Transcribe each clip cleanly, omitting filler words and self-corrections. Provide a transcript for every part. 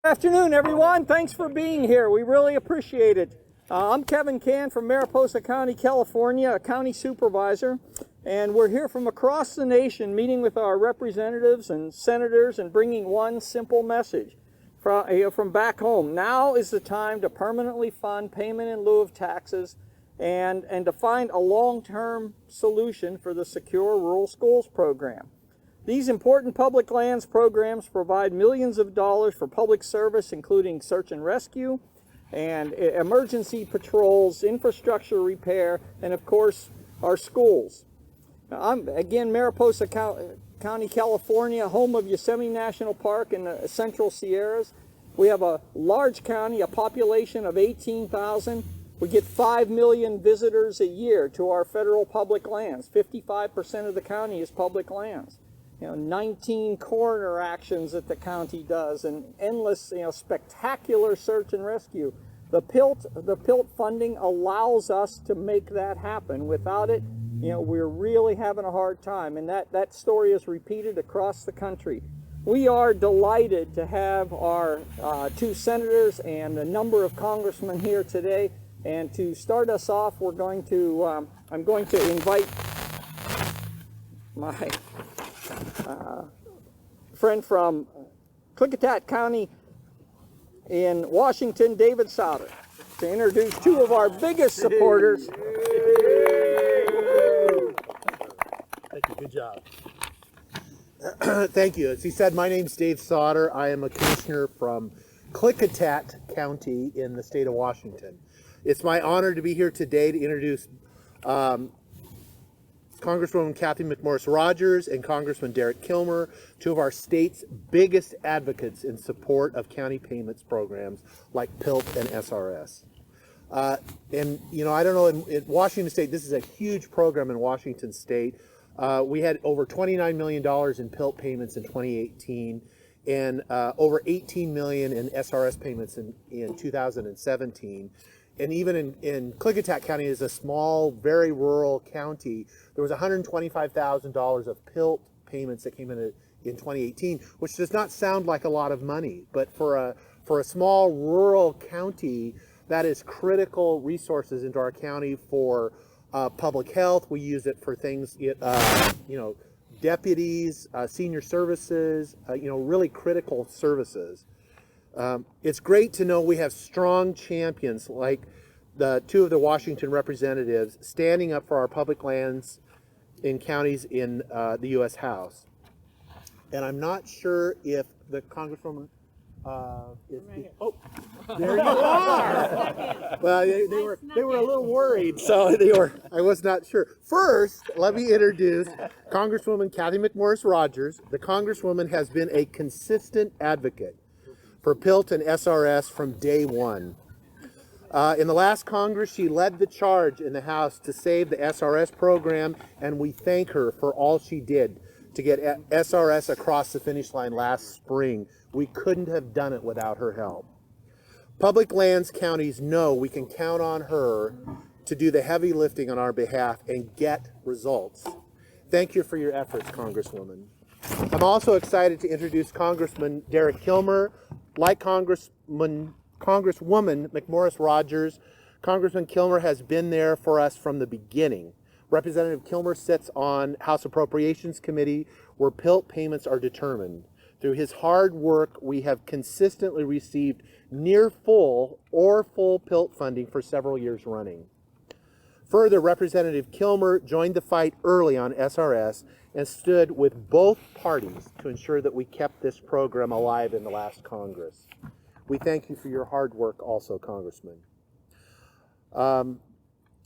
Good afternoon, everyone. Thanks for being here. We really appreciate it. I'm Kevin Can from Mariposa County, California, a county supervisor, and we're here from across the nation meeting with our representatives and senators and bringing one simple message from back home. Now is the time to permanently fund payment in lieu of taxes and to find a long-term solution for the Secure Rural Schools program. These important public lands programs provide millions of dollars for public service, including search and rescue, and emergency patrols, infrastructure repair, and of course, our schools. Now, I'm, again, Mariposa County, California, home of Yosemite National Park in the Central Sierras. We have a large county, a population of 18,000. We get 5 million visitors a year to our federal public lands. 55% of the county is public lands. 19 coroner actions that the county does, and endless, spectacular search and rescue. The PILT funding allows us to make that happen. Without it, we're really having a hard time, and that story is repeated across the country. We are delighted to have our 2 senators and a number of congressmen here today. And to start us off, I'm going to invite my friend from Klickitat County in Washington, David Sauter, to introduce 2 of our biggest supporters. Thank you. Good job. Thank you. As he said, my name's Dave Sauter. I am a commissioner from Klickitat County in the state of Washington. It's my honor to be here today to introduce Congresswoman Cathy Mcmorris Rodgers and Congressman Kilmer, 2 of our state's biggest advocates in support of county payments programs like PILT and SRS. And I don't know, in Washington State, this is a huge program in Washington State. We had over $29 million in PILT payments in 2018 and over $18 million in SRS payments in 2017. And even in Klickitat County, is a small, very rural county, there was $125,000 of PILT payments that came in 2018, which does not sound like a lot of money, but for a small rural county, that is critical resources into our county for public health. We use it for things, deputies, senior services, really critical services. It's great to know we have strong champions like the 2 of the Washington representatives standing up for our public lands in counties in the U.S. House. And I'm not sure if the Congresswoman is... Oh, there you are! Well, they were a little worried, so I was not sure. First, let me introduce Congresswoman Cathy Mcmorris Rodgers. The Congresswoman has been a consistent advocate for PILT and SRS from day one. In the last Congress, she led the charge in the House to save the SRS program, and we thank her for all she did to get SRS across the finish line last spring. We couldn't have done it without her help. Public lands counties know we can count on her to do the heavy lifting on our behalf and get results. Thank you for your efforts, Congresswoman. I'm also excited to introduce Congressman Kilmer. Like Congresswoman Mcmorris Rodgers, Congressman Kilmer has been there for us from the beginning. Representative Kilmer sits on House Appropriations Committee where PILT payments are determined. Through his hard work, we have consistently received near full or full PILT funding for several years running. Further, Representative Kilmer joined the fight early on SRS and stood with both parties to ensure that we kept this program alive in the last Congress. We thank you for your hard work also, Congressman.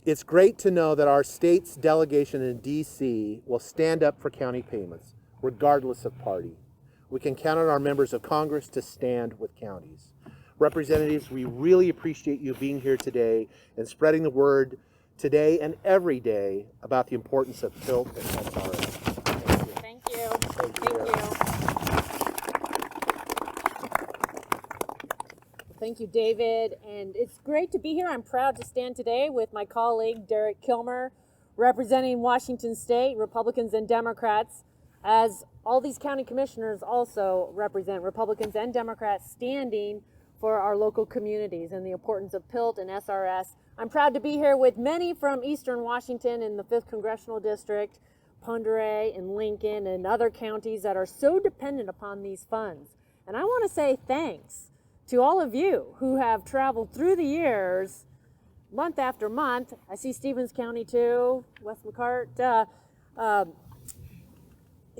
It's great to know that our state's delegation in D.C. will stand up for county payments, regardless of party. We can count on our members of Congress to stand with counties. Representatives, we really appreciate you being here today and spreading the word today and every day about the importance of PILT and SRS. Thank you. Thank you. Thank you, David. And it's great to be here. I'm proud to stand today with my colleague, Kilmer, representing Washington State, Republicans and Democrats. as all these county commissioners also represent Republicans and Democrats standing for our local communities and the importance of PILT and SRS. I'm proud to be here with many from Eastern Washington in the 5th Congressional District, Ponderay and Lincoln and other counties that are so dependent upon these funds. And I want to say thanks to all of you who have traveled through the years, month after month. I see Stevens County too, West McCart,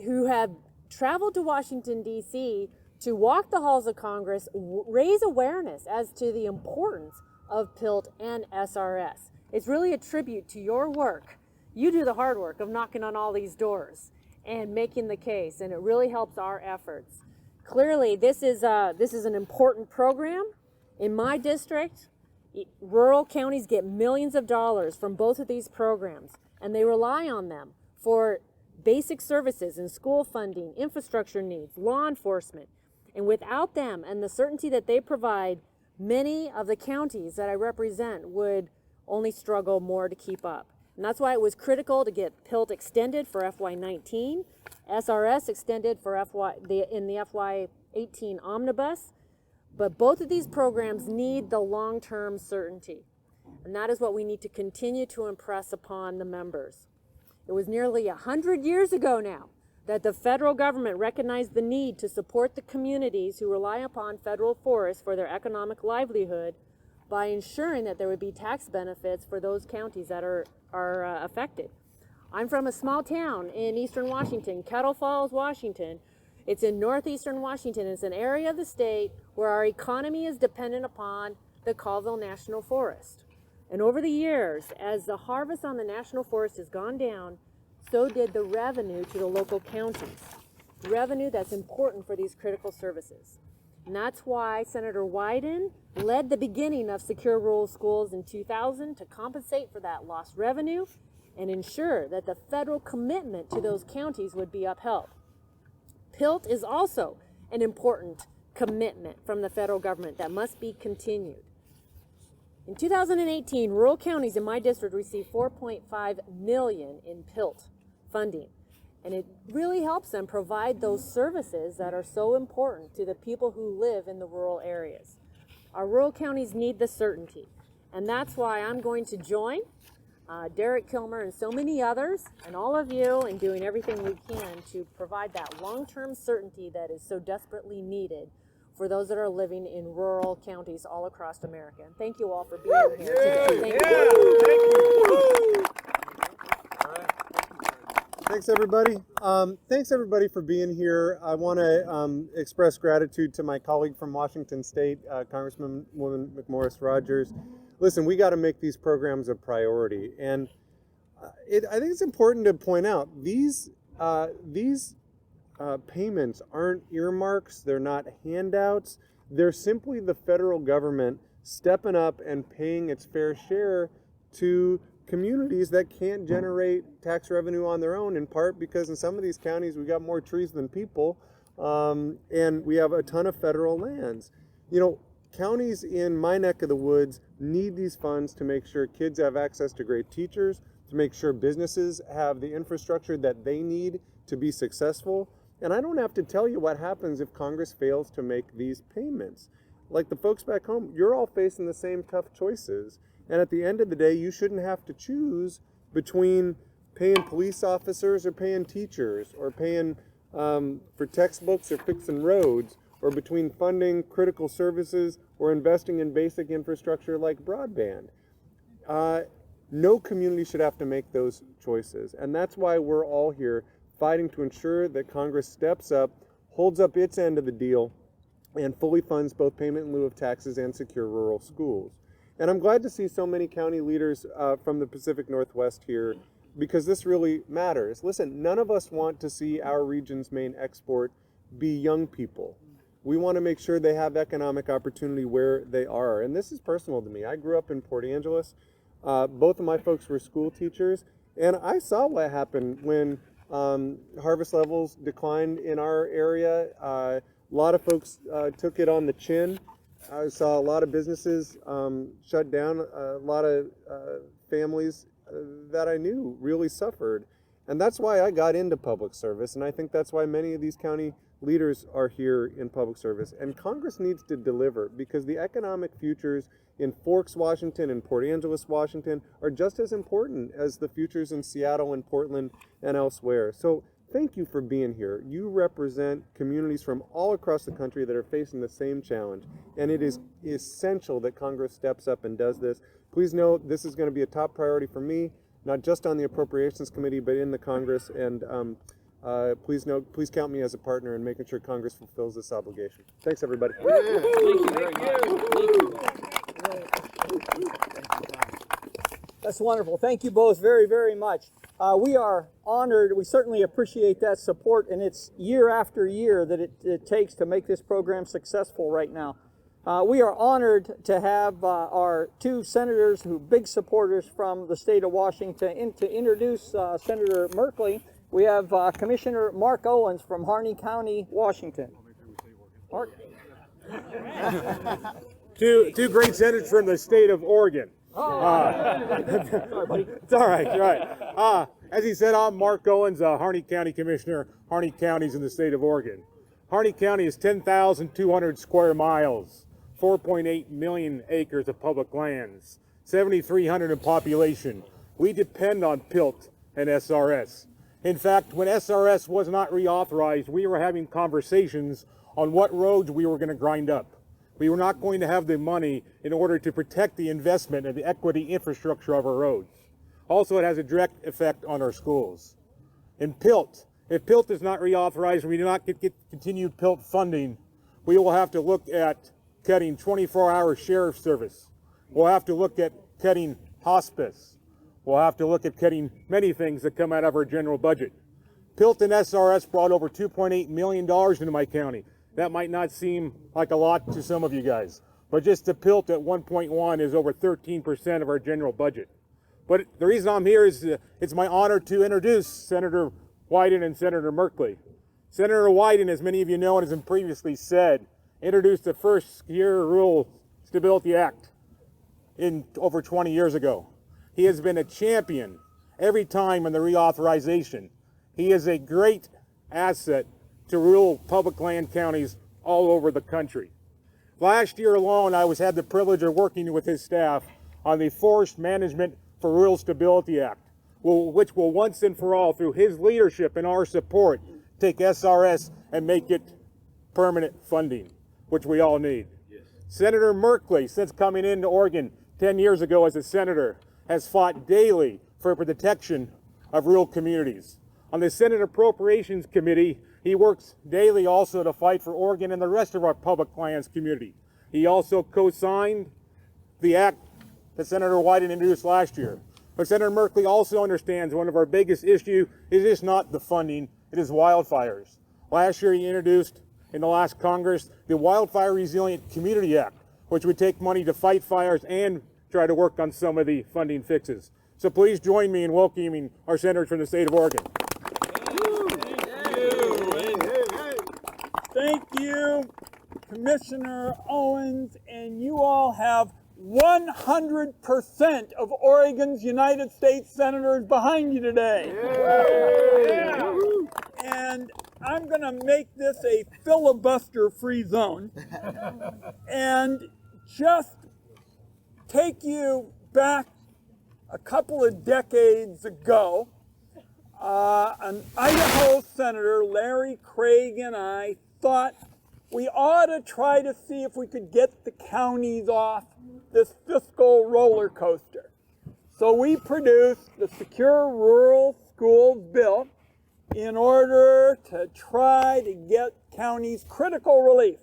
who have traveled to Washington, D.C. to walk the halls of Congress, raise awareness as to the importance of PILT and SRS. It's really a tribute to your work. You do the hard work of knocking on all these doors and making the case, and it really helps our efforts. Clearly, this is an important program. In my district, rural counties get millions of dollars from both of these programs, and they rely on them for basic services and school funding, infrastructure needs, law enforcement. And without them and the certainty that they provide, many of the counties that I represent would only struggle more to keep up. And that's why it was critical to get PILT extended for FY19, SRS extended for in the FY18 omnibus. But both of these programs need the long-term certainty. And that is what we need to continue to impress upon the members. It was nearly 100 years ago now that the federal government recognized the need to support the communities who rely upon federal forests for their economic livelihood by ensuring that there would be tax benefits for those counties that are affected. I'm from a small town in eastern Washington, Kettle Falls, Washington. It's in northeastern Washington. It's an area of the state where our economy is dependent upon the Colville National Forest. And over the years, as the harvest on the National Forest has gone down, so did the revenue to the local counties. Revenue that's important for these critical services. And that's why Senator Wyden led the beginning of secure rural schools in 2000 to compensate for that lost revenue and ensure that the federal commitment to those counties would be upheld. PILT is also an important commitment from the federal government that must be continued. In 2018, rural counties in my district received $4.5 million in PILT funding, and it really helps them provide those services that are so important to the people who live in the rural areas. Our rural counties need the certainty, and that's why I'm going to join Derek Kilmer and so many others and all of you in doing everything we can to provide that long-term certainty that is so desperately needed for those that are living in rural counties all across America. And thank you all for being here today. Thank you. Thanks, everybody. Thanks, everybody, for being here. I want to express gratitude to my colleague from Washington State, Congressman Mcmorris Rodgers. Listen, we got to make these programs a priority, and I think it's important to point out these payments aren't earmarks. They're not handouts. They're simply the federal government stepping up and paying its fair share to communities that can't generate tax revenue on their own, in part because in some of these counties we got more trees than people, and we have a ton of federal lands. You know, counties in my neck of the woods need these funds to make sure kids have access to great teachers, to make sure businesses have the infrastructure that they need to be successful. And I don't have to tell you what happens if Congress fails to make these payments. Like the folks back home, you're all facing the same tough choices. And at the end of the day, you shouldn't have to choose between paying police officers or paying teachers, or paying for textbooks or fixing roads, or between funding critical services or investing in basic infrastructure like broadband. No community should have to make those choices. And that's why we're all here fighting to ensure that Congress steps up, holds up its end of the deal, and fully funds both payment in lieu of taxes and secure rural schools. And I'm glad to see so many county leaders from the Pacific Northwest here, because this really matters. Listen, none of us want to see our region's main export be young people. We want to make sure they have economic opportunity where they are. And this is personal to me. I grew up in Port Angeles. Both of my folks were school teachers, and I saw what happened when harvest levels declined in our area. A lot of folks took it on the chin. I saw a lot of businesses shut down. A lot of families that I knew really suffered. And that's why I got into public service, and I think that's why many of these county leaders are here in public service. And Congress needs to deliver, because the economic futures in Forks, Washington, and Port Angeles, Washington are just as important as the futures in Seattle and Portland and elsewhere. So thank you for being here. You represent communities from all across the country that are facing the same challenge, and it is essential that Congress steps up and does this. Please know this is going to be a top priority for me, not just on the Appropriations Committee, but in the Congress. And please count me as a partner in making sure Congress fulfills this obligation. Thanks, everybody. That's wonderful. Thank you both very, very much. We are honored. We certainly appreciate that support, and it's year after year that it takes to make this program successful right now. We are honored to have our two senators who are big supporters from the state of Washington. To introduce Senator Merkley, we have Commissioner Mark Owens from Harney County, Washington. Mark? Two great senators from the state of Oregon. Sorry, buddy. It's all right. As he said, I'm Mark Owens, Harney County Commissioner. Harney County's in the state of Oregon. Harney County is 10,200 square miles, 4.8 million acres of public lands, 7,300 in population. We depend on PILT and SRS. In fact, when SRS was not reauthorized, we were having conversations on what roads we were going to grind up. We were not going to have the money in order to protect the investment and the equity infrastructure of our roads. Also, it has a direct effect on our schools. In PILT, if PILT is not reauthorized and we do not get continued PILT funding, we will have to look at cutting 24-hour sheriff service. We'll have to look at cutting hospice. We'll have to look at cutting many things that come out of our general budget. PILT and SRS brought over $2.8 million into my county. That might not seem like a lot to some of you guys, but just the PILT at 1.1 is over 13% of our general budget. But the reason I'm here is it's my honor to introduce Senator Wyden and Senator Merkley. Senator Wyden, as many of you know and has previously said, introduced the first Secure Rural Stability Act in over 20 years ago. He has been a champion every time in the reauthorization. He is a great asset to rural public land counties all over the country. Last year alone, I had the privilege of working with his staff on the Forest Management for Rural Stability Act, which will once and for all, through his leadership and our support, take SRS and make it permanent funding, which we all need. Yes. Senator Merkley, since coming into Oregon 10 years ago as a senator, has fought daily for protection of rural communities. On the Senate Appropriations Committee, he works daily also to fight for Oregon and the rest of our public lands community. He also co-signed the act that Senator Wyden introduced last year. But Senator Merkley also understands one of our biggest issues is just not the funding, it is wildfires. Last year he introduced, in the last Congress, the Wildfire Resilient Community Act, which would take money to fight fires and try to work on some of the funding fixes. So please join me in welcoming our senators from the state of Oregon. Thank you, Commissioner Owens, and you all have 100% of Oregon's United States senators behind you today. Yeah. And I'm going to make this a filibuster-free zone and just take you back a couple of decades ago. An Idaho senator, Larry Craig, and I thought we ought to try to see if we could get the counties off this fiscal roller coaster. So we produced the Secure Rural Schools Bill in order to try to get counties critical relief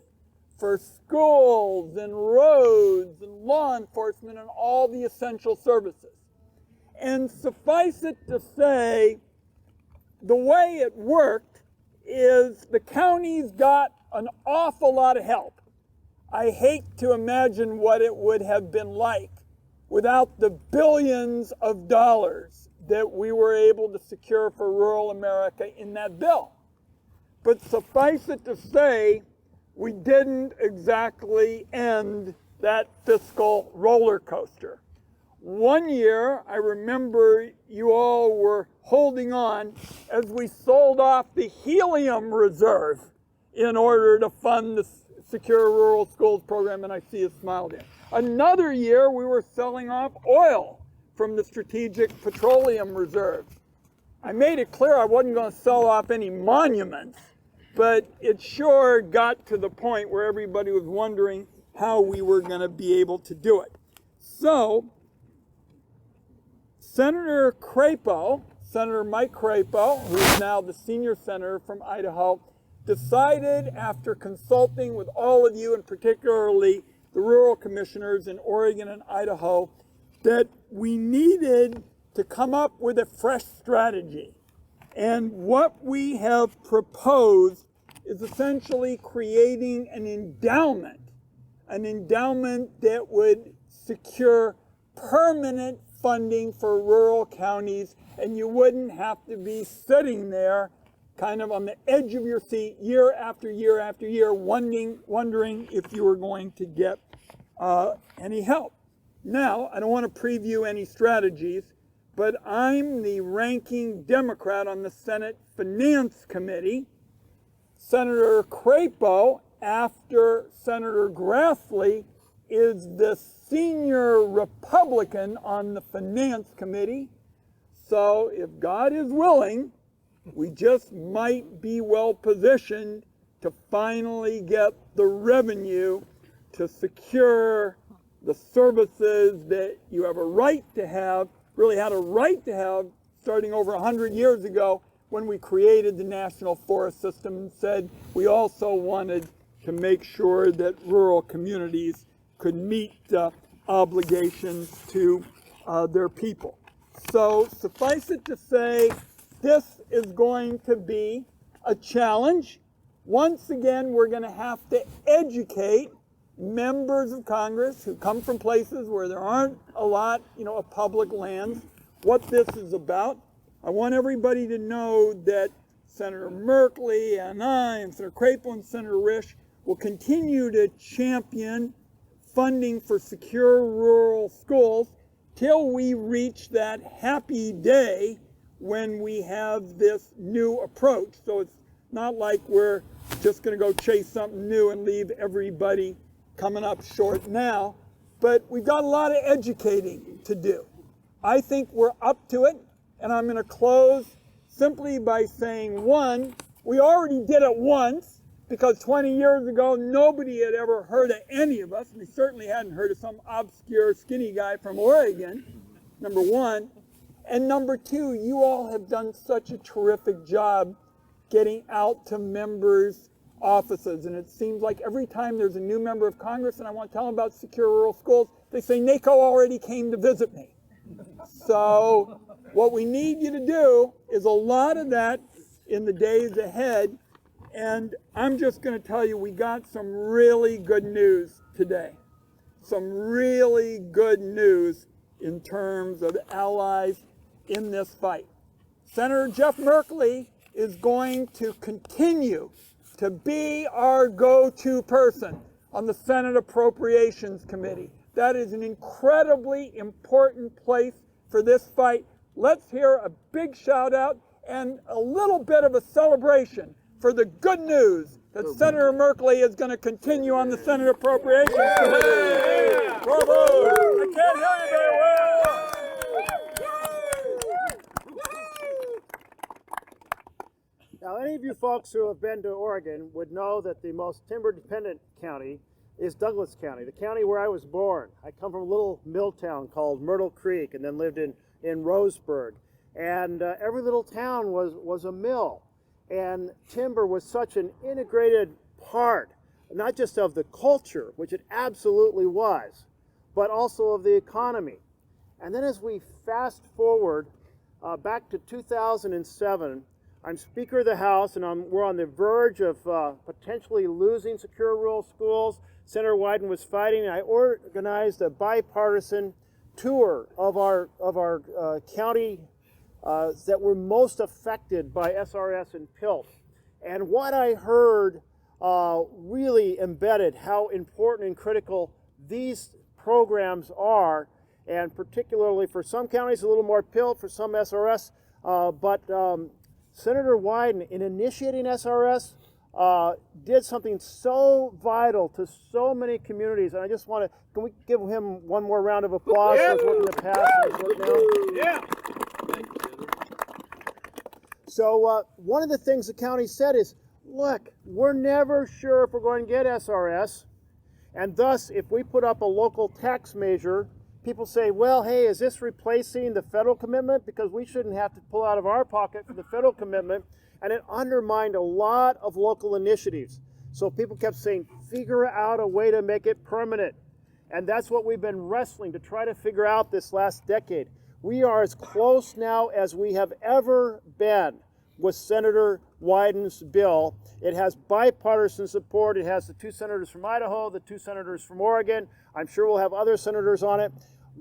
for schools and roads and law enforcement and all the essential services. And suffice it to say, the way it worked is the counties got an awful lot of help. I hate to imagine what it would have been like without the billions of dollars that we were able to secure for rural America in that bill. But suffice it to say, we didn't exactly end that fiscal roller coaster. One year, I remember you all were holding on as we sold off the helium reserve in order to fund the Secure Rural Schools program, and I see a smile there. Another year, we were selling off oil from the Strategic Petroleum Reserve. I made it clear I wasn't going to sell off any monuments, but it sure got to the point where everybody was wondering how we were going to be able to do it. So, Senator Mike Crapo, who is now the senior senator from Idaho, decided after consulting with all of you, and particularly the rural commissioners in Oregon and Idaho, that we needed to come up with a fresh strategy. And what we have proposed is essentially creating an endowment that would secure permanent funding for rural counties, and you wouldn't have to be sitting there kind of on the edge of your seat year after year after year wondering if you were going to get any help. Now, I don't want to preview any strategies, but I'm the ranking Democrat on the Senate Finance Committee. Senator Crapo, after Senator Grassley, is the senior Republican on the Finance Committee. So if God is willing, we just might be well positioned to finally get the revenue to secure the services that you have a right to have, really had a right to have starting over 100 years ago when we created the National Forest System and said we also wanted to make sure that rural communities could meet obligations to their people. So suffice it to say, this is going to be a challenge. Once again, we're going to have to educate members of Congress who come from places where there aren't a lot, of public lands, what this is about. I want everybody to know that Senator Merkley and I and Senator Crapo and Senator Risch will continue to champion funding for secure rural schools till we reach that happy day when we have this new approach. So it's not like we're just going to go chase something new and leave everybody coming up short now, but we've got a lot of educating to do. I think we're up to it, and I'm going to close simply by saying, one, we already did it once, because 20 years ago, nobody had ever heard of any of us. We certainly hadn't heard of some obscure skinny guy from Oregon, number one. And number two, you all have done such a terrific job getting out to members' offices. And it seems like every time there's a new member of Congress and I want to tell them about secure rural schools, they say, NACo already came to visit me. So what we need you to do is a lot of that in the days ahead. And I'm just going to tell you, we got some really good news today. Some really good news in terms of allies in this fight. Senator Jeff Merkley is going to continue to be our go-to person on the Senate Appropriations Committee. That is an incredibly important place for this fight. Let's hear a big shout out and a little bit of a celebration for the good news that Senator Merkley is going to continue on the Senate Appropriations Committee. Bravo! I can't hear you very well. Now, any of you folks who have been to Oregon would know that the most timber-dependent county is Douglas County, the county where I was born. I come from a little mill town called Myrtle Creek and then lived in Roseburg. And every little town was a mill. And timber was such an integrated part, not just of the culture, which it absolutely was, but also of the economy. And then as we fast forward back to 2007, I'm Speaker of the House, and we're on the verge of potentially losing secure rural schools. Senator Wyden was fighting, and I organized a bipartisan tour of our county that were most affected by SRS and PILT. And what I heard really embedded how important and critical these programs are, and particularly for some counties a little more PILT, for some SRS. But Senator Wyden, in initiating SRS, did something so vital to so many communities, and I just want to, can we give him one more round of applause for his work in the past and his work now? Yeah. So one of the things the county said is, look, we're never sure if we're going to get SRS, and thus if we put up a local tax measure, people say, well, hey, is this replacing the federal commitment? Because we shouldn't have to pull out of our pocket for the federal commitment. And it undermined a lot of local initiatives. So people kept saying, figure out a way to make it permanent. And that's what we've been wrestling to try to figure out this last decade. We are as close now as we have ever been with Senator Wyden's bill. It has bipartisan support. It has the 2 senators from Idaho, the 2 senators from Oregon. I'm sure we'll have other senators on it.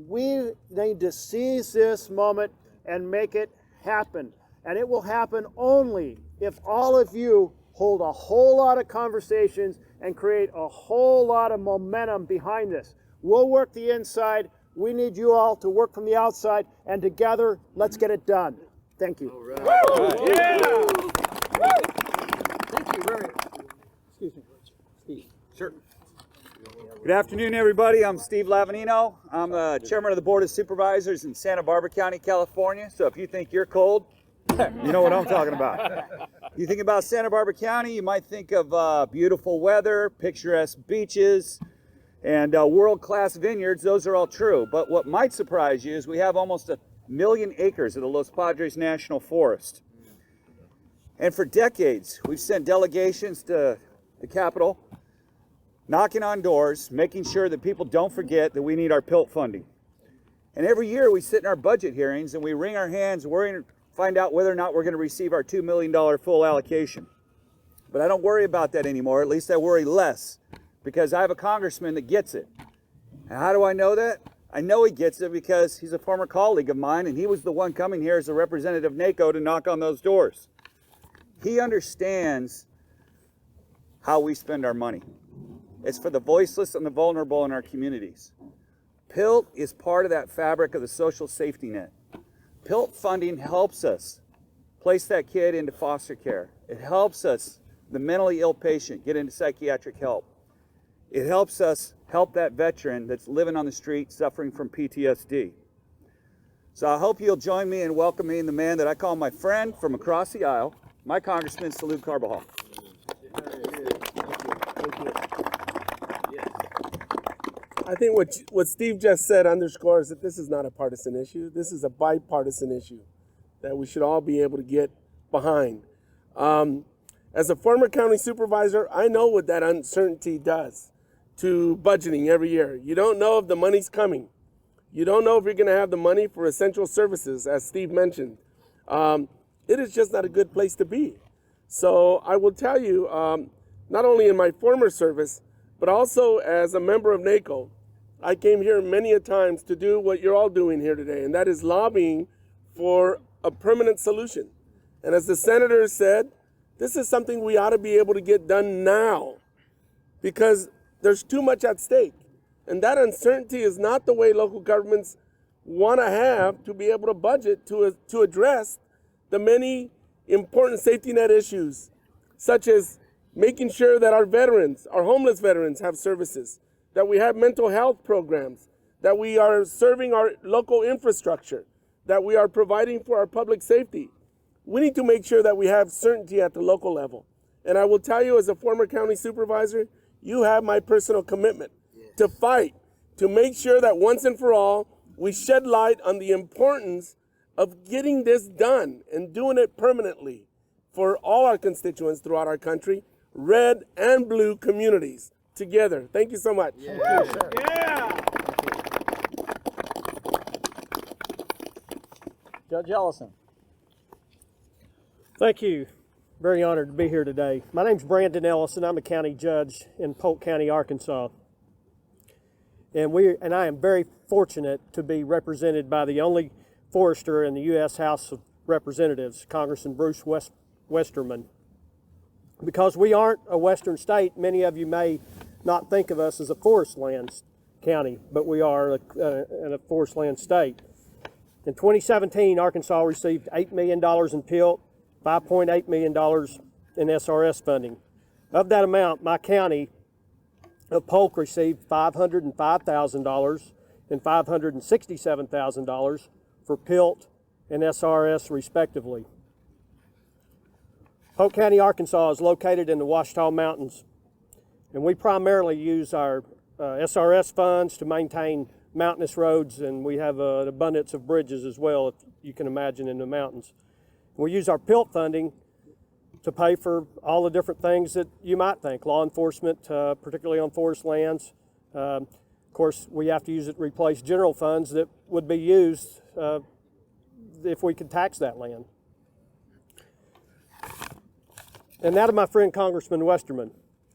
We need to seize this moment and make it happen. And it will happen only if all of you hold a whole lot of conversations and create a whole lot of momentum behind this. We'll work the inside. We need you all to work from the outside, and together, let's get it done. Thank you. All right. Yeah. Thank you very much. Excuse me. Steve. Sure. Good afternoon, everybody. I'm Steve Lavanino. I'm the chairman of the Board of Supervisors in Santa Barbara County, California. So if you think you're cold, you know what I'm talking about. You think about Santa Barbara County, you might think of beautiful weather, picturesque beaches, and world-class vineyards. Those are all true. But what might surprise you is we have almost 1 million acres of the Los Padres National Forest. And for decades, we've sent delegations to the Capitol, knocking on doors, making sure that people don't forget that we need our PILT funding. And every year we sit in our budget hearings and we wring our hands, worrying, find out whether or not we're going to receive our $2 million full allocation. But I don't worry about that anymore. At least I worry less, because I have a congressman that gets it. And how do I know that? I know he gets it because he's a former colleague of mine, and he was the one coming here as a representative of NACo to knock on those doors. He understands how we spend our money. It's for the voiceless and the vulnerable in our communities. PILT is part of that fabric of the social safety net. PILT funding helps us place that kid into foster care. It helps us, the mentally ill patient, get into psychiatric help. It helps us help that veteran that's living on the street suffering from PTSD. So I hope you'll join me in welcoming the man that I call my friend from across the aisle, my Congressman, Salud Carbajal. I think what Steve just said underscores that this is not a partisan issue. This is a bipartisan issue that we should all be able to get behind. As a former county supervisor, I know what that uncertainty does to budgeting every year. You don't know if the money's coming. You don't know if you're going to have the money for essential services, as Steve mentioned. It is just not a good place to be. So I will tell you, not only in my former service, but also as a member of NACo, I came here many a times to do what you're all doing here today, and that is lobbying for a permanent solution. And as the senator said, this is something we ought to be able to get done now, because there's too much at stake. And that uncertainty is not the way local governments want to have to be able to budget to address the many important safety net issues, such as making sure that our veterans, our homeless veterans, have services, that we have mental health programs, that we are serving our local infrastructure, that we are providing for our public safety. We need to make sure that we have certainty at the local level. And I will tell you, as a former county supervisor, you have my personal commitment to fight, to make sure that once and for all, we shed light on the importance of getting this done and doing it permanently for all our constituents throughout our country, red and blue communities together. Thank you so much. Yeah. Thank you, sir. Yeah. Judge Ellison. Thank you. Very honored to be here today. My name's Brandon Ellison. I'm a county judge in Polk County, Arkansas. And I am very fortunate to be represented by the only forester in the U.S. House of Representatives, Congressman Bruce Westerman. Because we aren't a western state, many of you may not think of us as a forest land county, but we are a forest land state. In 2017, Arkansas received $8 million in PILT, $5.8 million in SRS funding. Of that amount, my county of Polk received $505,000 and $567,000 for PILT and SRS respectively. Polk County, Arkansas is located in the Ouachita Mountains, and we primarily use our SRS funds to maintain mountainous roads, and we have an abundance of bridges as well, if you can imagine, in the mountains. We use our PILT funding to pay for all the different things that you might think, law enforcement, particularly on forest lands. Of course, we have to use it to replace general funds that would be used if we could tax that land. And now to my friend Congressman Westerman.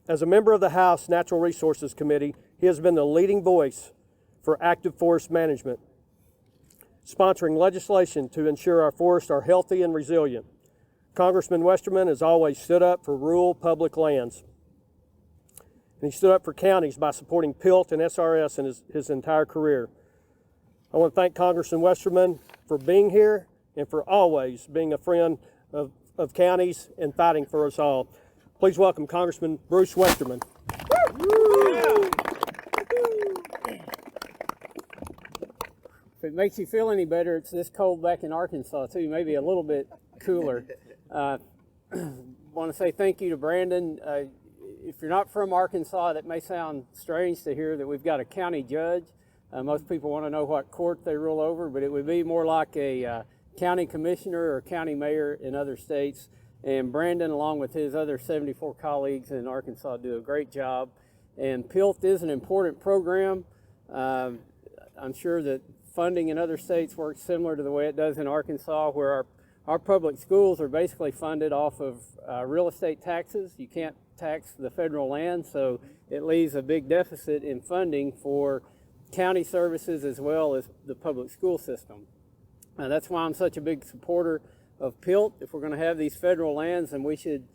As a member of the House Natural Resources Committee, he has been the leading voice for active forest management, sponsoring legislation to ensure our forests are healthy and resilient. Congressman Westerman has always stood up for rural public lands. And he stood up for counties by supporting PILT and SRS in his entire career. I want to thank Congressman Westerman for being here and for always being a friend of counties and fighting for us all. Please welcome Congressman Bruce Westerman. If it makes you feel any better, it's this cold back in Arkansas too, maybe a little bit cooler. Want to say thank you to Brandon. If you're not from Arkansas, that may sound strange to hear that we've got a county judge. Most people want to know what court they rule over, but it would be more like a county commissioner or county mayor in other states. And Brandon, along with his other 74 colleagues in Arkansas, do a great job. And PILT is an important program. I'm sure that funding in other states works similar to the way it does in Arkansas, where our public schools are basically funded off of real estate taxes. You can't tax the federal land, so it leaves a big deficit in funding for county services as well as the public school system. That's why I'm such a big supporter of PILT. If we're going to have these federal lands, then we should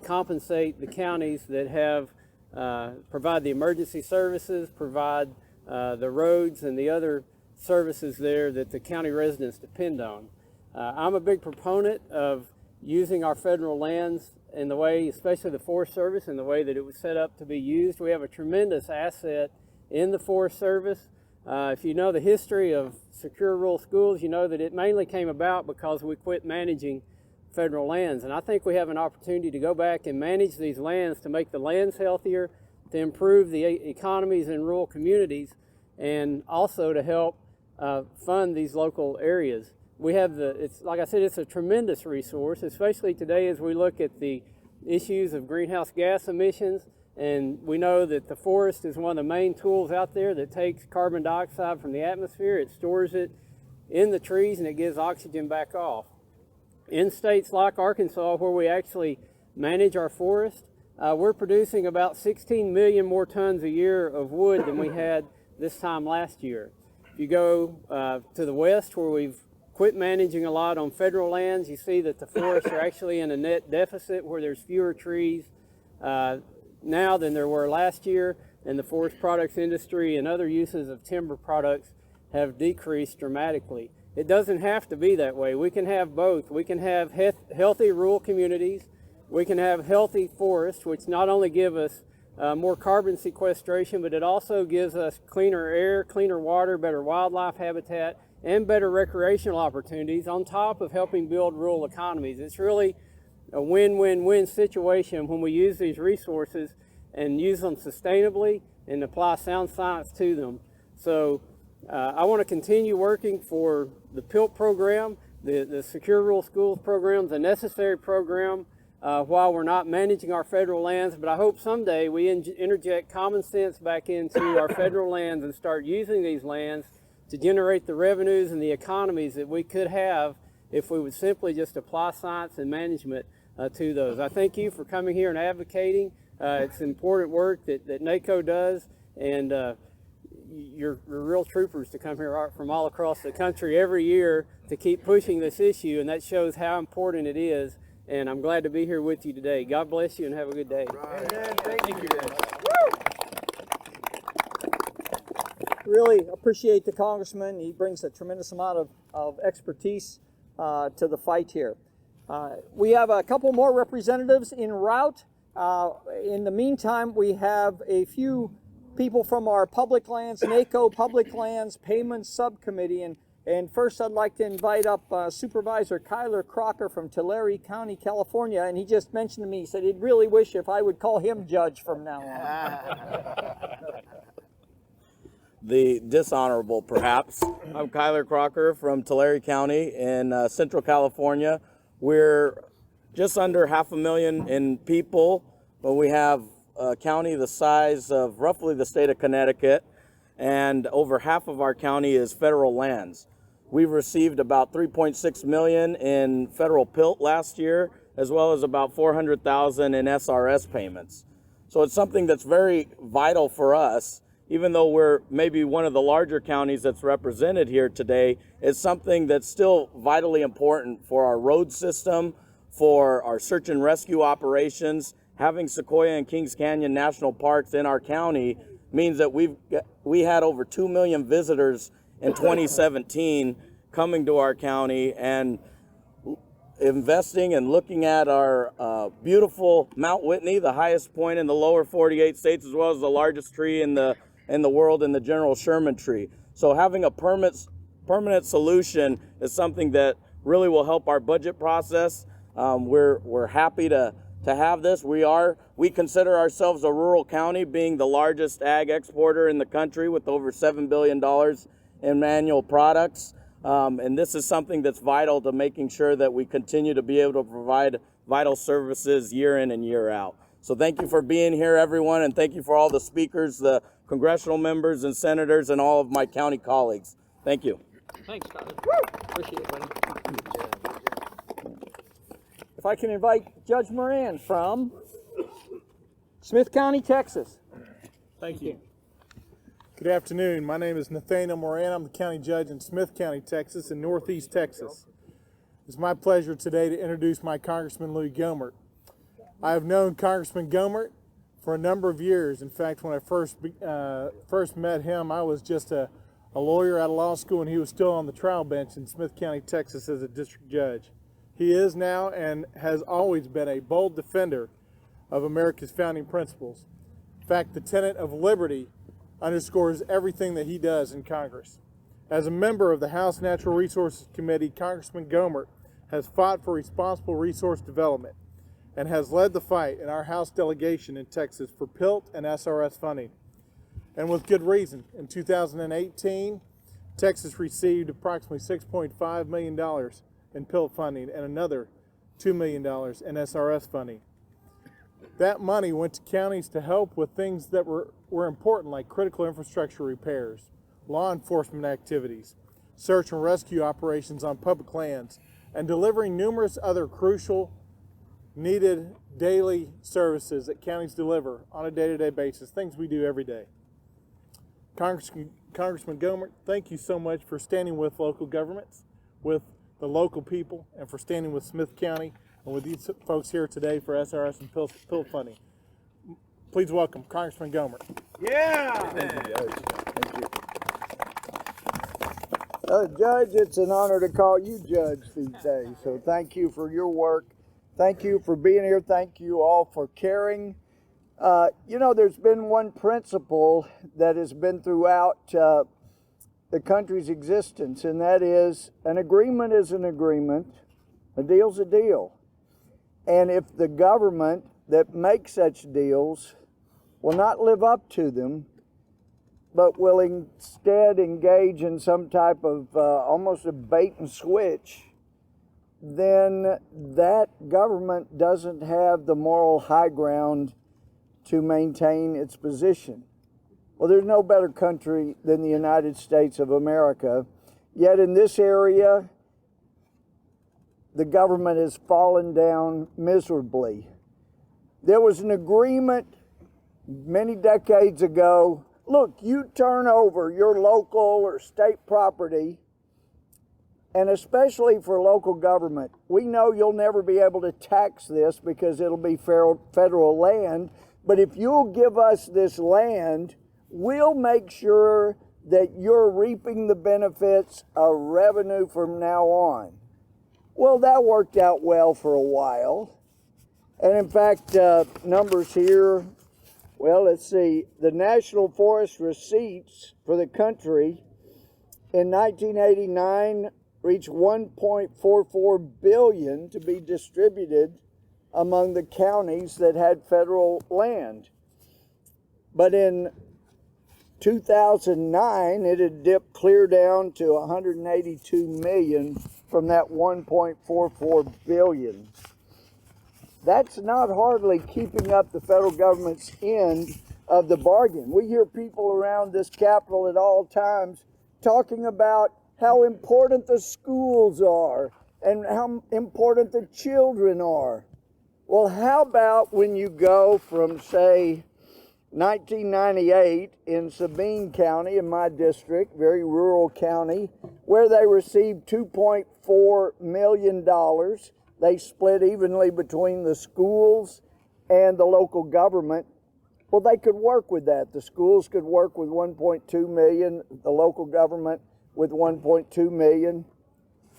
compensate the counties that have provide the emergency services, provide the roads and the other services there that the county residents depend on. I'm a big proponent of using our federal lands in the way, especially the Forest Service, in the way that it was set up to be used. We have a tremendous asset in the Forest Service. If you know the history of secure rural schools, you know that it mainly came about because we quit managing federal lands. And I think we have an opportunity to go back and manage these lands to make the lands healthier, to improve the economies in rural communities, and also to help fund these local areas. We have it's like I said, it's a tremendous resource, especially today as we look at the issues of greenhouse gas emissions. And we know that the forest is one of the main tools out there that takes carbon dioxide from the atmosphere. It stores it in the trees and it gives oxygen back off. In states like Arkansas, where we actually manage our forest, we're producing about 16 million more tons a year of wood than we had this time last year. If you go to the west, where we've quit managing a lot on federal lands, you see that the forests are actually in a net deficit, where there's fewer trees now than there were last year, and the forest products industry and other uses of timber products have decreased dramatically. It doesn't have to be that way. We can have both. We can have healthy rural communities. We can have healthy forests, which not only give us more carbon sequestration, but it also gives us cleaner air, cleaner water, better wildlife habitat, and better recreational opportunities on top of helping build rural economies. It's really a win-win-win situation when we use these resources and use them sustainably and apply sound science to them. So I want to continue working for the PILT program, the Secure Rural Schools program, the necessary program, while we're not managing our federal lands. But I hope someday we interject common sense back into our federal lands and start using these lands to generate the revenues and the economies that we could have if we would simply just apply science and management to those. I thank you for coming here and advocating. It's important work that NACo does, and you're real troopers to come here from all across the country every year to keep pushing this issue, and that shows how important it is. And I'm glad to be here with you today. God bless you and have a good day. Right. Thank you. Really appreciate the Congressman. He brings a tremendous amount of expertise to the fight here. We have a couple more representatives en route. In the meantime, we have a few people from our Public Lands, NACo Public Lands Payments Subcommittee. And first I'd like to invite up Supervisor Kyler Crocker from Tulare County, California. And he just mentioned to me, he said he'd really wish if I would call him judge from now on. The dishonorable, perhaps. I'm Kyler Crocker from Tulare County in Central California. We're just under 500,000 in people, but we have a county the size of roughly the state of Connecticut, and over half of our county is federal lands. We've received about 3.6 million in federal PILT last year, as well as about 400,000 in SRS payments. So it's something that's very vital for us. Even though we're maybe one of the larger counties that's represented here today, it's something that's still vitally important for our road system, for our search and rescue operations. Having Sequoia and Kings Canyon National Parks in our county means that we had over 2 million visitors in 2017 coming to our county and investing and looking at our beautiful Mount Whitney, the highest point in the lower 48 states, as well as the largest tree in the world in the General Sherman tree. So having a permanent solution is something that really will help our budget process. We're happy to have this. We consider ourselves a rural county, being the largest ag exporter in the country with over $7 billion in annual products. And this is something that's vital to making sure that we continue to be able to provide vital services year in and year out. So thank you for being here, everyone, and thank you for all the speakers, the congressional members and senators, and all of my county colleagues. Thank you. Thanks, Tyler. Appreciate it, buddy. If I can invite Judge Moran from Smith County, Texas. Thank you. Good afternoon. My name is Nathaniel Moran. I'm the county judge in Smith County, Texas, in Northeast Texas. It's my pleasure today to introduce my Congressman Louie Gohmert. I have known Congressman Gohmert for a number of years. In fact, when I first met him, I was just a lawyer out of law school, and he was still on the trial bench in Smith County, Texas as a district judge. He is now and has always been a bold defender of America's founding principles. In fact, the tenet of liberty underscores everything that he does in Congress. As a member of the House Natural Resources Committee, Congressman Gohmert has fought for responsible resource development and has led the fight in our House delegation in Texas for PILT and SRS funding. And with good reason. In 2018, Texas received approximately $6.5 million in PILT funding and another $2 million in SRS funding. That money went to counties to help with things that were important, like critical infrastructure repairs, law enforcement activities, search and rescue operations on public lands, and delivering numerous other crucial, needed daily services that counties deliver on a day-to-day basis, things we do every day. Congressman Gohmert, thank you so much for standing with local governments, with the local people, and for standing with Smith County and with these folks here today for SRS and PILT funding. Please welcome Congressman Gohmert. Yeah! Thank you, Judge. Thank you. Judge, it's an honor to call you judge these days, so thank you for your work. Thank you for being here. Thank you all for caring. You know, there's been one principle that has been throughout the country's existence, and that is an agreement is an agreement, a deal's a deal. And if the government that makes such deals will not live up to them, but will instead engage in some type of almost a bait and switch, then that government doesn't have the moral high ground to maintain its position. Well, there's no better country than the United States of America, yet in this area, the government has fallen down miserably. There was an agreement many decades ago. Look, you turn over your local or state property, and especially for local government, we know you'll never be able to tax this because it'll be federal land, but if you'll give us this land, we'll make sure that you're reaping the benefits of revenue from now on. Well, that worked out well for a while. And in fact, numbers here, well, let's see, the national forest receipts for the country in 1989 reached $1.44 billion to be distributed among the counties that had federal land. But in 2009, it had dipped clear down to $182 million from that $1.44 billion. That's not hardly keeping up the federal government's end of the bargain. We hear people around this Capitol at all times talking about how important the schools are and how important the children are. Well, how about when you go from, say, 1998 in Sabine County, in my district, very rural county, where they received $2.4 million. They split evenly between the schools and the local government. Well, they could work with that. The schools could work with $1.2 million, the local government with $1.2 million.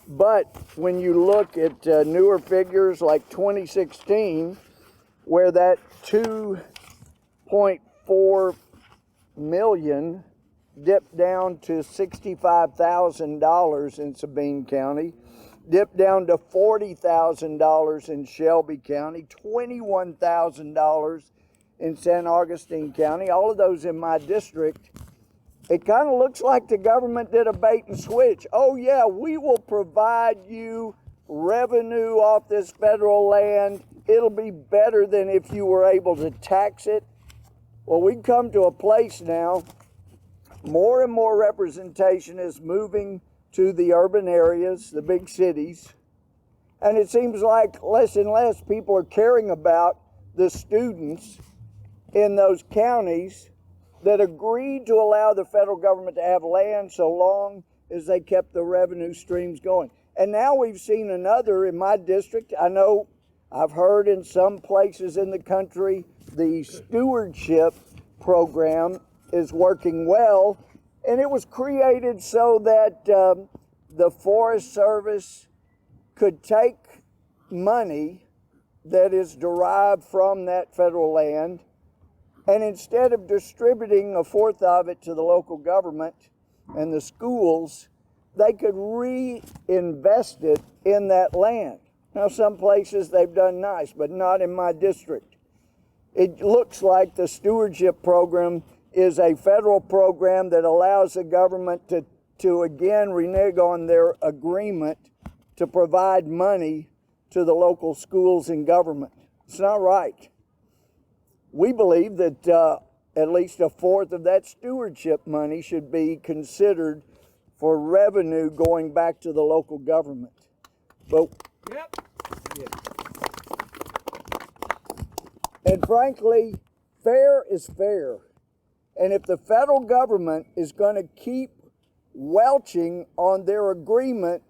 But when you look at newer figures like 2016, where that $2.4 million dipped down to $65,000 in Sabine County, dipped down to $40,000 in Shelby County, $21,000 in San Augustine County, all of those in my district. It kind of looks like the government did a bait and switch. Oh yeah, we will provide you revenue off this federal land. It'll be better than if you were able to tax it. Well, we've come to a place now, more and more representation is moving to the urban areas, the big cities. And it seems like less and less people are caring about the students in those counties that agreed to allow the federal government to have land so long as they kept the revenue streams going. And now we've seen another in my district. I know I've heard in some places in the country the stewardship program is working well, and it was created so that the Forest Service could take money that is derived from that federal land, and instead of distributing a fourth of it to the local government and the schools, they could reinvest it in that land. Now, some places they've done nice, but not in my district. It looks like the stewardship program is a federal program that allows the government to again renege on their agreement to provide money to the local schools and government. It's not right. We believe that at least a fourth of that stewardship money should be considered for revenue going back to the local government. But and frankly, fair is fair. And if the federal government is going to keep welching on their agreement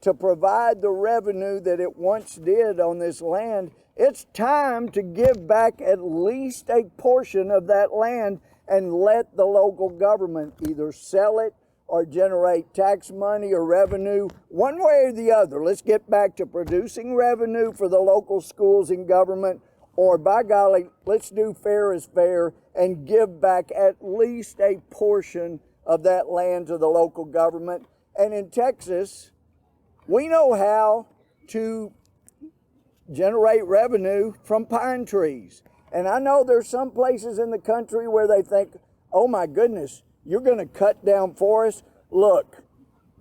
to provide the revenue that it once did on this land, it's time to give back at least a portion of that land and let the local government either sell it or generate tax money or revenue, one way or the other. Let's get back to producing revenue for the local schools and government, or by golly, let's do fair is fair and give back at least a portion of that land to the local government. And in Texas, we know how to generate revenue from pine trees. And I know there's some places in the country where they think, oh my goodness, you're going to cut down forests. Look,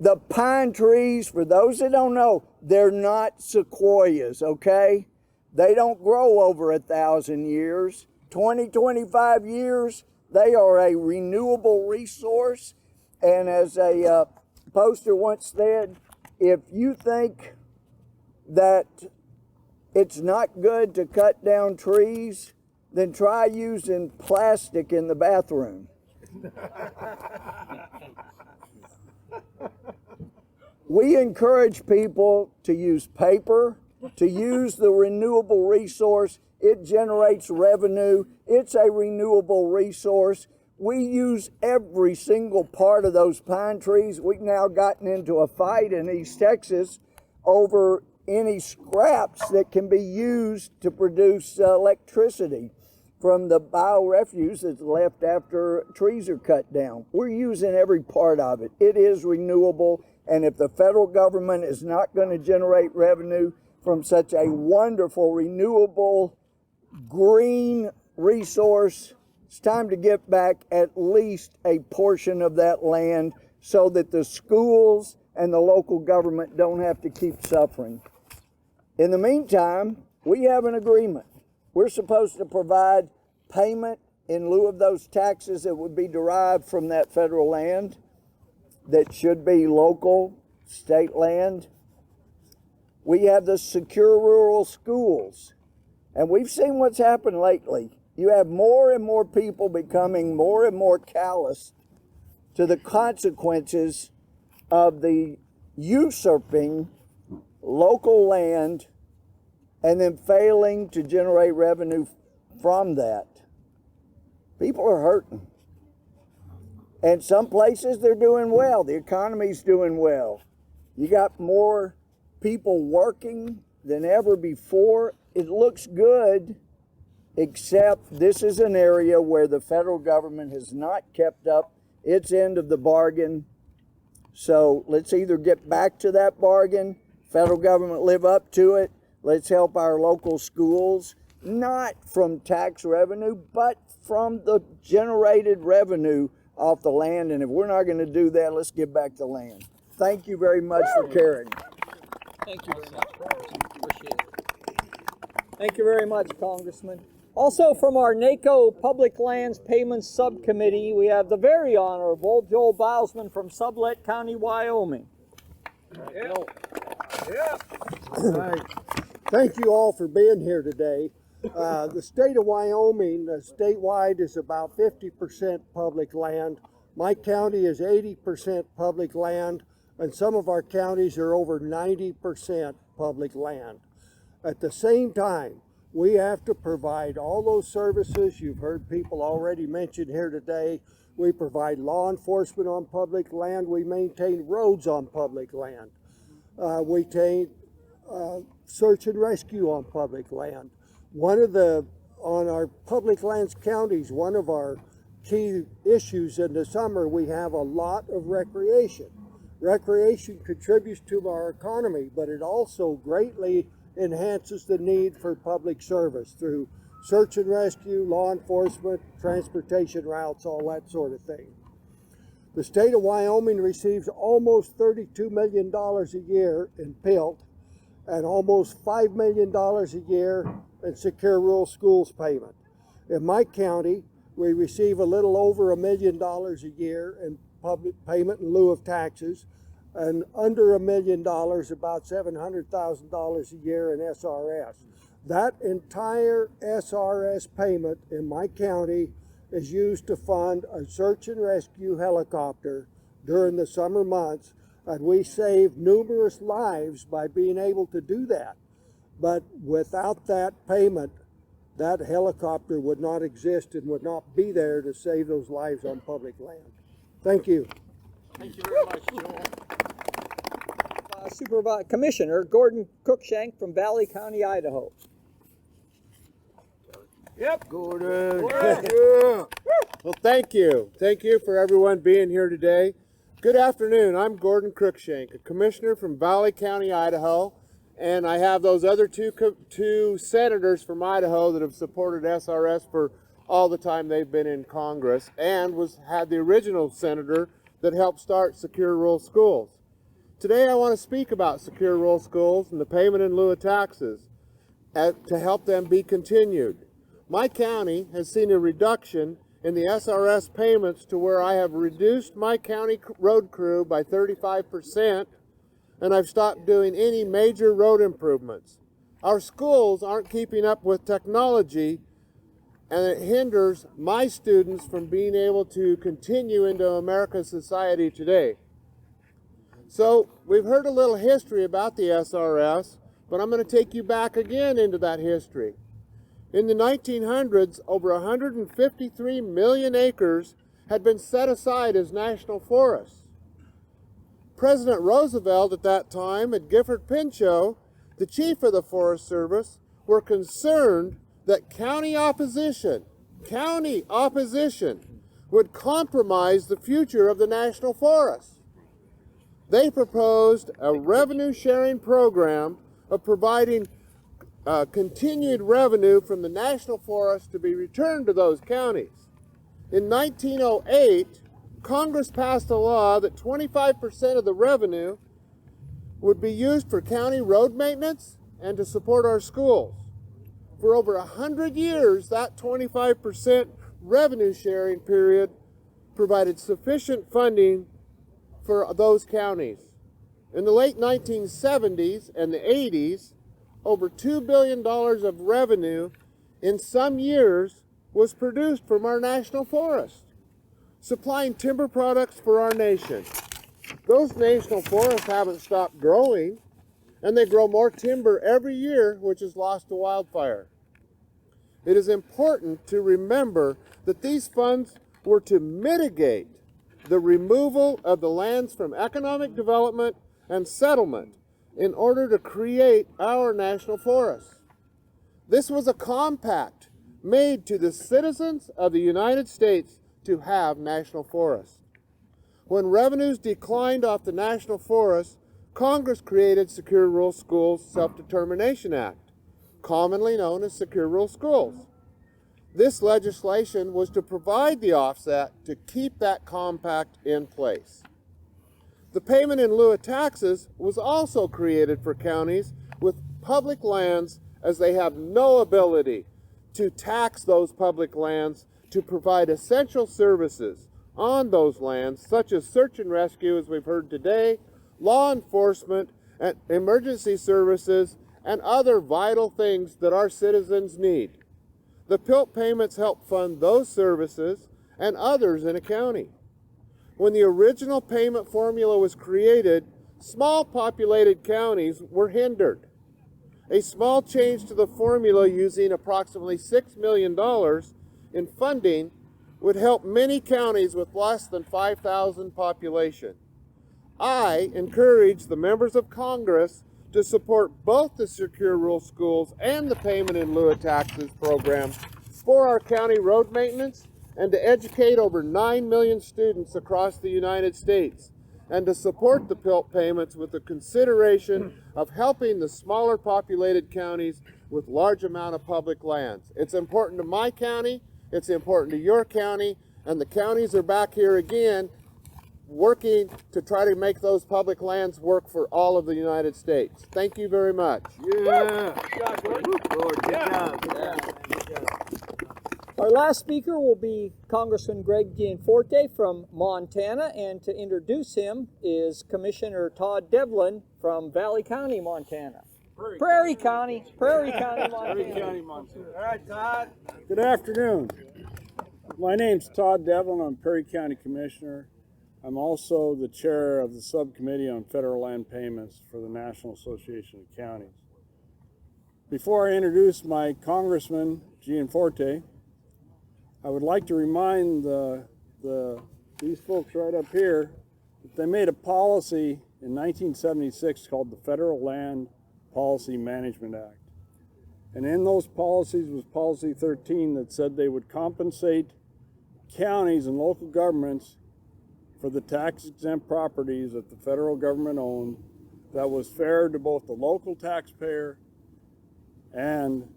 the pine trees, for those that don't know, they're not sequoias, okay? They don't grow over 1,000 years. 20, 25 years, they are a renewable resource. And as a poster once said, if you think that it's not good to cut down trees, then try using plastic in the bathroom. We encourage people to use paper, to use the renewable resource. It generates revenue. It's a renewable resource. We use every single part of those pine trees. We've now gotten into a fight in East Texas over any scraps that can be used to produce electricity from the biorefuse that's left after trees are cut down. We're using every part of it. It is renewable, and if the federal government is not going to generate revenue from such a wonderful, renewable, green resource, it's time to get back at least a portion of that land so that the schools and the local government don't have to keep suffering. In the meantime, we have an agreement. We're supposed to provide payment in lieu of those taxes that would be derived from that federal land that should be local, state land. We have the secure rural schools, and we've seen what's happened lately. You have more and more people becoming more and more callous to the consequences of the usurping local land and then failing to generate revenue from that. People are hurting. And some places they're doing well. The economy's doing well. You got more people working than ever before. It looks good, except this is an area where the federal government has not kept up its end of the bargain. So let's either get back to that bargain, federal government live up to it. Let's help our local schools, not from tax revenue, but from the generated revenue off the land. And if we're not going to do that, let's give back the land. Thank you very much for caring. Thank you very much. Appreciate it. Thank you very much, Congressman. Also from our NACo Public Lands Payments Subcommittee, we have the very honorable Joel Baumann from Sublette County, Wyoming. Thank you all for being here today. The state of Wyoming, statewide, is about 50% public land. My county is 80% public land, and some of our counties are over 90% public land. At the same time, we have to provide all those services you've heard people already mention here today. We provide law enforcement on public land. We maintain roads on public land. We take search and rescue on public land. On our public lands counties, one of our key issues in the summer, we have a lot of recreation. Recreation contributes to our economy, but it also greatly enhances the need for public service through search and rescue, law enforcement, transportation routes, all that sort of thing. The state of Wyoming receives almost $32 million a year in PILT and almost $5 million a year in secure rural schools payment. In my county, we receive a little over $1 million a year in public payment in lieu of taxes, and under $1 million, about $700,000 a year in SRS. That entire SRS payment in my county is used to fund a search and rescue helicopter during the summer months, and we save numerous lives by being able to do that. But without that payment, that helicopter would not exist and would not be there to save those lives on public land. Thank you. Thank you very much, Joel. Commissioner Gordon Cruikshank from Valley County, Idaho. Yep. Gordon. Yeah. Well, thank you. Thank you for everyone being here today. Good afternoon. I'm Gordon Cruikshank, a commissioner from Valley County, Idaho, and I have those other two senators from Idaho that have supported SRS for all the time they've been in Congress, and had the original senator that helped start secure rural schools. Today I want to speak about secure rural schools and the payment in lieu of taxes to help them be continued. My county has seen a reduction in the SRS payments to where I have reduced my county road crew by 35%, and I've stopped doing any major road improvements. Our schools aren't keeping up with technology, and it hinders my students from being able to continue into America's society today. So we've heard a little history about the SRS, but I'm going to take you back again into that history. In the 1900s, over 153 million acres had been set aside as national forests. President Roosevelt at that time and Gifford Pinchot, the chief of the Forest Service, were concerned that county opposition would compromise the future of the national forests. They proposed a revenue sharing program of providing continued revenue from the national forest to be returned to those counties. In 1908, Congress passed a law that 25% of the revenue would be used for county road maintenance and to support our schools. For over 100 years, that 25% revenue sharing period provided sufficient funding for those counties. In the late 1970s and the 80s, over $2 billion of revenue in some years was produced from our national forest, supplying timber products for our nation. Those national forests haven't stopped growing, and they grow more timber every year, which is lost to wildfire. It is important to remember that these funds were to mitigate the removal of the lands from economic development and settlement in order to create our national forests. This was a compact made to the citizens of the United States to have national forests. When revenues declined off the national forests, Congress created Secure Rural Schools Self-Determination Act, commonly known as Secure Rural Schools. This legislation was to provide the offset to keep that compact in place. The payment in lieu of taxes was also created for counties with public lands, as they have no ability to tax those public lands to provide essential services on those lands, such as search and rescue, as we've heard today, law enforcement, and emergency services, and other vital things that our citizens need. The PILT payments help fund those services and others in a county. When the original payment formula was created, small populated counties were hindered. A small change to the formula using approximately $6 million in funding would help many counties with less than 5,000 population. I encourage the members of Congress to support both the Secure Rural Schools and the Payment in Lieu of Taxes program for our county road maintenance and to educate over 9 million students across the United States, and to support the PILT payments with the consideration of helping the smaller populated counties with large amount of public lands. It's important to my county, it's important to your county, and the counties are back here again working to try to make those public lands work for all of the United States. Thank you very much. Our last speaker will be Congressman Greg Gianforte from Montana, and to introduce him is Commissioner Todd Devlin from Valley County, Montana. Prairie County, Montana. All right, Todd. Good afternoon. My name's Todd Devlin. I'm Perry County Commissioner. I'm also the chair of the subcommittee on federal land payments for the National Association of Counties. Before I introduce my Congressman Gianforte, I would like to remind these folks right up here that they made a policy in 1976 called the Federal Land Policy Management Act. And in those policies was Policy 13 that said they would compensate counties and local governments for the tax-exempt properties that the federal government owned that was fair to both the local taxpayer and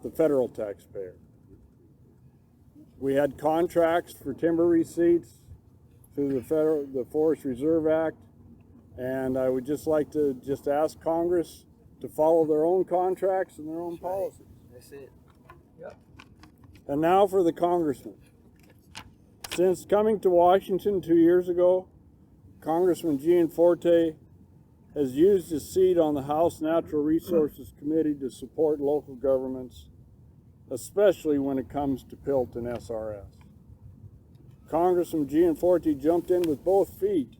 the federal taxpayer. We had contracts for timber receipts through the Forest Reserve Act, and I would just like to ask Congress to follow their own contracts and their own policies. That's it. Yep. And now for the Congressman. Since coming to Washington 2 years ago, Congressman Gianforte has used his seat on the House Natural Resources Committee to support local governments, especially when it comes to PILT and SRS. Congressman Gianforte jumped in with both feet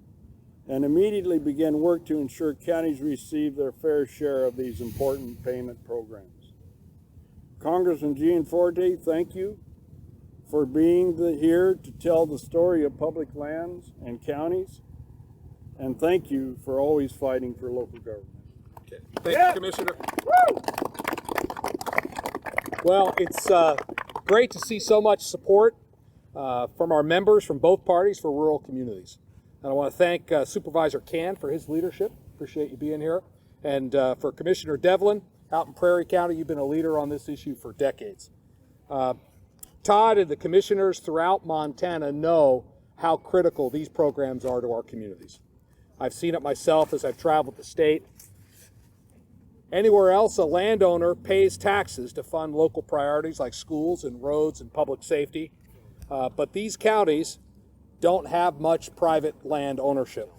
and immediately began work to ensure counties receive their fair share of these important payment programs. Congressman Gianforte, thank you for being here to tell the story of public lands and counties. And thank you for always fighting for local government. Thank you, Commissioner. Well, it's great to see so much support from our members from both parties for rural communities. And I want to thank Supervisor Can for his leadership. Appreciate you being here. And for Commissioner Devlin out in Prairie County, you've been a leader on this issue for decades. Todd and the commissioners throughout Montana know how critical these programs are to our communities. I've seen it myself as I've traveled the state. Anywhere else, a landowner pays taxes to fund local priorities like schools and roads and public safety. But these counties don't have much private land ownership.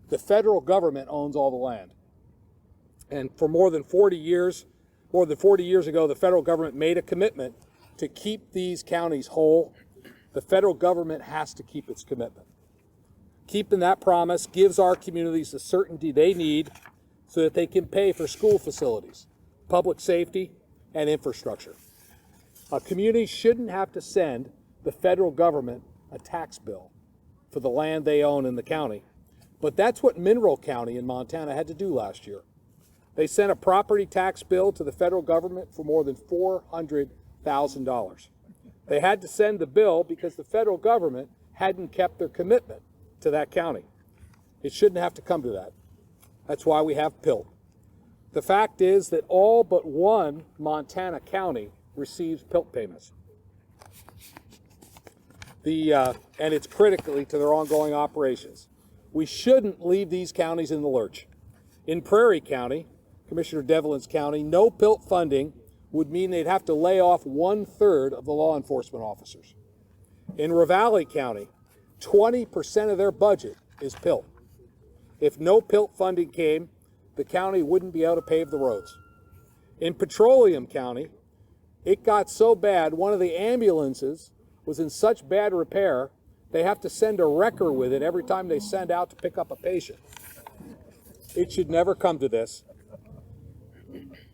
The federal government owns all the land. And for more than 40 years ago, the federal government made a commitment to keep these counties whole. The federal government has to keep its commitment. Keeping that promise gives our communities the certainty they need so that they can pay for school facilities, public safety, and infrastructure. A community shouldn't have to send the federal government a tax bill for the land they own in the county. But that's what Mineral County in Montana had to do last year. They sent a property tax bill to the federal government for more than $400,000. They had to send the bill because the federal government hadn't kept their commitment to that county. It shouldn't have to come to that. That's why we have PILT. The fact is that all but one Montana county receives PILT payments. And it's critically to their ongoing operations. We shouldn't leave these counties in the lurch. In Prairie County, Commissioner Devlin's county, no PILT funding would mean they'd have to lay off 1/3 of the law enforcement officers. In Ravalli County, 20% of their budget is PILT. If no PILT funding came, the county wouldn't be able to pave the roads. In Petroleum County, it got so bad, one of the ambulances was in such bad repair, they have to send a wrecker with it every time they send out to pick up a patient. It should never come to this.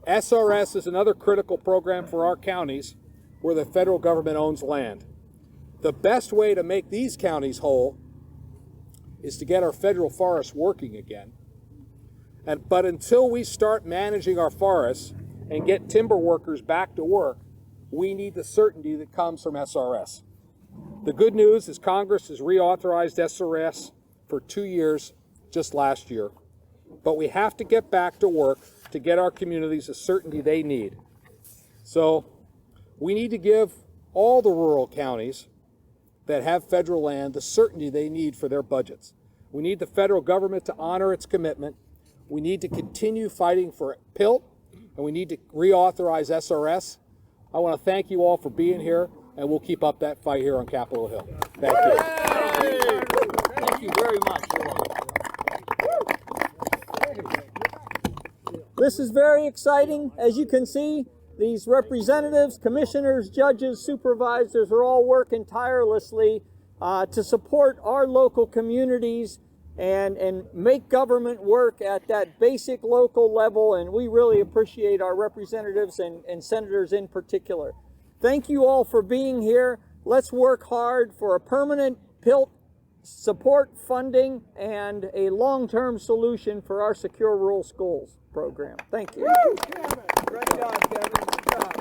SRS is another critical program for our counties where the federal government owns land. The best way to make these counties whole is to get our federal forests working again. But until we start managing our forests and get timber workers back to work, we need the certainty that comes from SRS. The good news is Congress has reauthorized SRS for 2 years just last year. But we have to get back to work to get our communities the certainty they need. So we need to give all the rural counties that have federal land the certainty they need for their budgets. We need the federal government to honor its commitment. We need to continue fighting for PILT, and we need to reauthorize SRS. I want to thank you all for being here, and we'll keep up that fight here on Capitol Hill. Thank you. Thank you very much. This is very exciting. As you can see, these representatives, commissioners, judges, supervisors are all working tirelessly to support our local communities and make government work at that basic local level, and we really appreciate our representatives and senators in particular. Thank you all for being here. Let's work hard for a permanent PILT support funding and a long-term solution for our secure rural schools program. Thank you. Great job, Kevin. Good job.